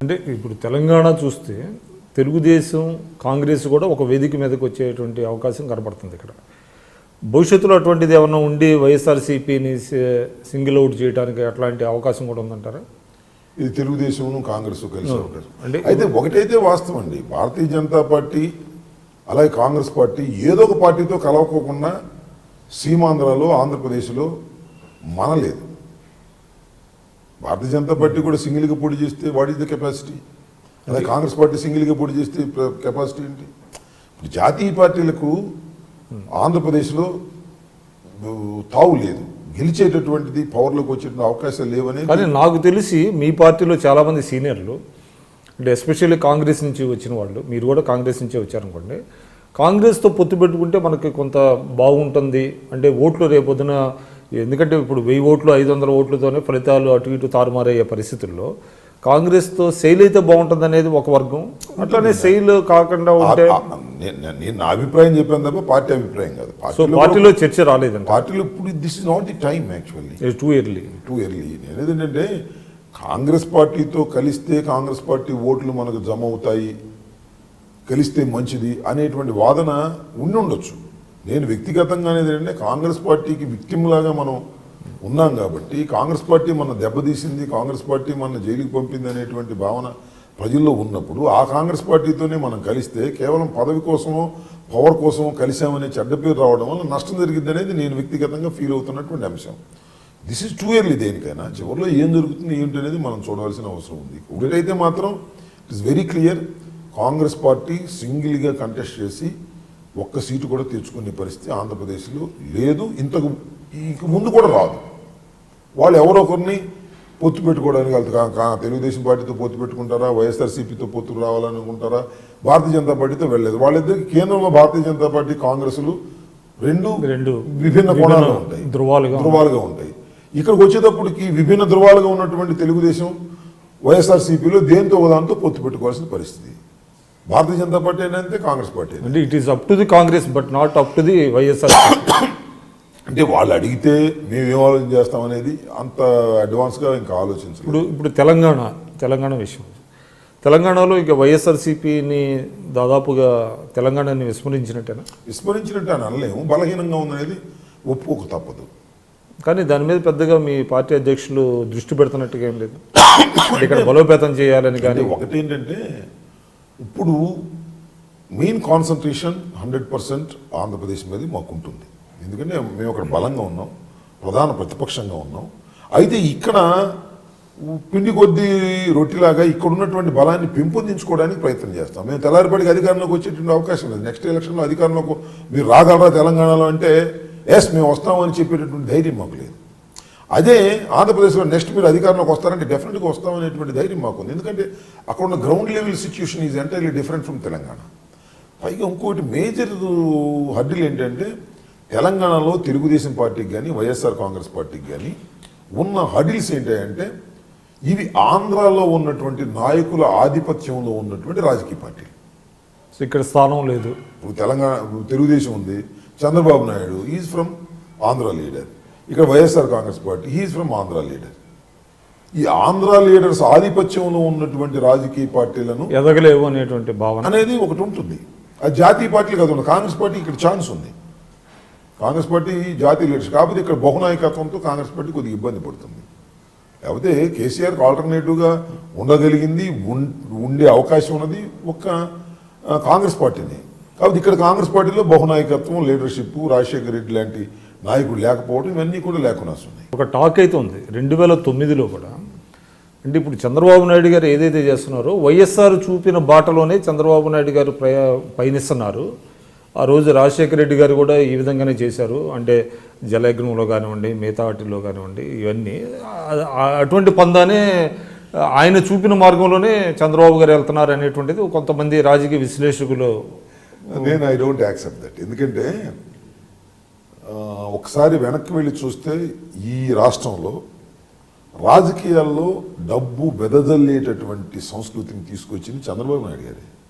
అంటే ఇప్పుడు తెలంగాణ చూస్తే తెలుగుదేశం కాంగ్రెస్ కూడా ఒక వేదిక మీదకి వచ్చేటువంటి అవకాశం కనపడుతుంది ఇక్కడ. భవిష్యత్తులో అటువంటిది ఏమన్నా ఉండి వైఎస్ఆర్సీపీని సింగిల్ అవుట్ చేయడానికి అట్లాంటి అవకాశం కూడా ఉందంటారా? ఇది తెలుగుదేశం కాంగ్రెస్ కలిసి అవకాశం అంటే అయితే ఒకటైతే వాస్తవం అండి, భారతీయ జనతా పార్టీ అలాగే కాంగ్రెస్ పార్టీ ఏదో ఒక పార్టీతో కలవకోకుండా సీమాంధ్రలో ఆంధ్రప్రదేశ్లో మనలేదు. భారతీయ జనతా పార్టీ కూడా సింగిల్గా పోటీ చేస్తే వాట్ ఈస్ ద కెపాసిటీ, అలాగే కాంగ్రెస్ పార్టీ సింగిల్గా పోటీ చేస్తే కెపాసిటీ ఏంటి? ఇప్పుడు జాతీయ పార్టీలకు ఆంధ్రప్రదేశ్లో తావు లేదు, గెలిచేటటువంటిది పవర్లోకి వచ్చేటువంటి అవకాశాలు లేవని. కానీ నాకు తెలిసి మీ పార్టీలో చాలామంది సీనియర్లు అంటే ఎస్పెషల్లీ కాంగ్రెస్ నుంచి వచ్చిన వాళ్ళు, మీరు కూడా కాంగ్రెస్ నుంచే వచ్చారనుకోండి, కాంగ్రెస్తో పొత్తు పెట్టుకుంటే మనకి కొంత బాగుంటుంది అంటే ఓట్లు రేపొద్దున, ఎందుకంటే ఇప్పుడు 1000 ఓట్లు 500 ఓట్లతోనే ఫలితాలు అటు ఇటు తారుమారయ్యే పరిస్థితుల్లో కాంగ్రెస్తో సెయిల్ అయితే బాగుంటుంది అనేది ఒక వర్గం, అట్లానే సెయిల్ కాకుండా ఉంటే నేను నా అభిప్రాయం చెప్పాను తప్ప పార్టీ అభిప్రాయం కాదు. సో పార్టీలో చర్చ రాలేదండి. పార్టీలో ఇప్పుడు this is not the time, actually too early. నేను ఏంటంటే కాంగ్రెస్ పార్టీతో కలిస్తే కాంగ్రెస్ పార్టీ ఓట్లు మనకు జమ అవుతాయి, కలిస్తే మంచిది అనేటువంటి వాదన ఉండి ఉండొచ్చు. నేను వ్యక్తిగతంగా అనేది ఏంటంటే కాంగ్రెస్ పార్టీకి విక్టిమ్లాగా మనం ఉన్నాం కాబట్టి, కాంగ్రెస్ పార్టీ మన దెబ్బతీసింది, కాంగ్రెస్ పార్టీ మన జైలుకి పంపింది అనేటువంటి భావన ప్రజల్లో ఉన్నప్పుడు ఆ కాంగ్రెస్ పార్టీతోనే మనం కలిస్తే కేవలం పదవి కోసమో పవర్ కోసమో కలిసామనే చెడ్డ పేరు రావడం వల్ల నష్టం జరిగింది అనేది నేను వ్యక్తిగతంగా ఫీల్ అవుతున్నటువంటి అంశం. This is too early. దేనికైనా చివరిలో ఏం జరుగుతుంది ఏంటి అనేది మనం చూడవలసిన అవసరం ఉంది. ఒకటైతే మాత్రం it is very clear, Congress party సింగిల్గా కంటెస్ట్ చేసి ఒక్క సీటు కూడా తెచ్చుకునే పరిస్థితి ఆంధ్రప్రదేశ్లో లేదు, ఇంక ముందు కూడా రాదు. వాళ్ళు ఎవరో ఒకరిని పొత్తు పెట్టుకోవడానికి వెళ్తారు. తెలుగుదేశం పార్టీతో పొత్తు పెట్టుకుంటారా, వైఎస్ఆర్సీపీతో పొత్తు రావాలనుకుంటారా, భారతీయ జనతా పార్టీతో వెళ్ళలేదు. వాళ్ళిద్దరికి కేంద్రంలో భారతీయ జనతా పార్టీ కాంగ్రెస్లు రెండు విభిన్న కోణాలు ఉంటాయి, ధృవాలుగా ఉంటాయి. ఇక్కడికి వచ్చేటప్పటికి విభిన్న ధృవాలుగా ఉన్నటువంటి తెలుగుదేశం వైఎస్ఆర్సీపీలో దేంతో దాంతో పొత్తు పెట్టుకోవాల్సిన పరిస్థితి. భారతీయ జనతా పార్టీ అంటే కాంగ్రెస్ పార్టీ అంటే it is up to the Congress but not up to the YSR. అంటే వాళ్ళు అడిగితే మేము ఏం ఆలోచన చేస్తామనేది అంత అడ్వాన్స్గా ఇంకా ఆలోచించలేదు. ఇప్పుడు తెలంగాణ విషయం, తెలంగాణలో ఇక వైఎస్ఆర్సీపీని దాదాపుగా తెలంగాణని విస్మరించినట్టే అని అనలేము, బలహీనంగా ఉందనేది ఒప్పుకోక తప్పదు. కానీ దాని మీద పెద్దగా మీ పార్టీ అధ్యక్షులు దృష్టి పెడుతున్నట్టుగా ఏం లేదు, ఇక్కడ బలోపేతం చేయాలని. కానీ ఒకటి ఏంటంటే ఇప్పుడు మెయిన్ కాన్సన్ట్రేషన్ 100% ఆంధ్రప్రదేశ్ మీద మాకు ఉంటుంది. ఎందుకంటే మేము అక్కడ బలంగా ఉన్నాం, ప్రధాన ప్రతిపక్షంగా ఉన్నాం. అయితే ఇక్కడ పిండి కొద్దీ రొట్టిలాగా ఇక్కడ ఉన్నటువంటి బలాన్ని పెంపొందించుకోవడానికి ప్రయత్నం చేస్తాం. మేము తెల్లారిపడికి అధికారంలోకి వచ్చేటువంటి అవకాశం లేదు. నెక్స్ట్ ఎలక్షన్లో అధికారంలోకి మీరు రాగలరా తెలంగాణలో అంటే ఎస్ మేము వస్తామని చెప్పేటటువంటి ధైర్యం మాకు లేదు. అదే ఆంధ్రప్రదేశ్లో నెక్స్ట్ మీరు అధికారంలోకి వస్తారంటే డెఫినెట్గా వస్తామనేటువంటి ధైర్యం మాకు ఉంది. ఎందుకంటే అక్కడ ఉన్న ground level situation is entirely different from Telangana. పైగా ఇంకోటి మేజర్ హడ్డిల్ ఏంటంటే తెలంగాణలో తెలుగుదేశం పార్టీకి కానీ వైఎస్ఆర్ కాంగ్రెస్ పార్టీకి కానీ ఉన్న హడిల్స్ ఏంటంటే ఇవి ఆంధ్రాలో ఉన్నటువంటి నాయకుల ఆధిపత్యంలో ఉన్నటువంటి రాజకీయ పార్టీలు. సో ఇక్కడ స్థానం లేదు. ఇప్పుడు తెలుగుదేశం ఉంది, Chandrababu Naidu is from Andhra leader. ఇక్కడ YSR Congress party is from Andhra leader. ఈ ఆంధ్ర లీడర్స్ ఆధిపత్యంలో ఉన్నటువంటి రాజకీయ పార్టీలను ఎదగలేవు అనేటువంటి భావన అనేది ఒకటి ఉంటుంది. అది జాతీయ పార్టీలు కాదు. కాంగ్రెస్ పార్టీ ఇక్కడ ఛాన్స్ ఉంది. కాంగ్రెస్ పార్టీ జాతీయ లీడర్స్ కాకపోతే ఇక్కడ బహునాయకత్వంతో కాంగ్రెస్ పార్టీ కొద్దిగా ఇబ్బంది పడుతుంది. లేకపోతే కేసీఆర్కి ఆల్టర్నేటివ్గా ఉండగలిగింది, ఉండే అవకాశం ఉన్నది ఒక్క కాంగ్రెస్ పార్టీని. కాబట్టి ఇక్కడ కాంగ్రెస్ పార్టీలో బహునాయకత్వం, లీడర్షిప్, రాజశేఖర రెడ్డి లాంటి నాయకుడు లేకపోవడం ఇవన్నీ కూడా లేకుండా వస్తున్నాయి. ఒక టాక్ అయితే ఉంది 2009లో కూడా. అంటే ఇప్పుడు చంద్రబాబు నాయుడు గారు ఏదైతే చేస్తున్నారో వైఎస్ఆర్ చూపిన బాటలోనే చంద్రబాబు నాయుడు గారు పయనిస్తున్నారు. ఆ రోజు రాజశేఖర రెడ్డి గారు కూడా ఈ విధంగానే చేశారు. అంటే జలయజ్ఞంలో కానివ్వండి, మిగతా వాటిల్లో కానివ్వండి, ఇవన్నీ అటువంటి పందానే ఆయన చూపిన మార్గంలోనే చంద్రబాబు గారు వెళ్తున్నారు అనేటువంటిది కొంతమంది రాజకీయ విశ్లేషకులు. నేను ఐ డోంట్ యాక్సెప్ట్ దట్. ఎందుకంటే ఒకసారి వెనక్కి వెళ్ళి చూస్తే ఈ రాష్ట్రంలో రాజకీయాల్లో డబ్బు వెదజల్లేటటువంటి సంస్కృతిని తీసుకొచ్చింది చంద్రబాబు నాయుడు గారే.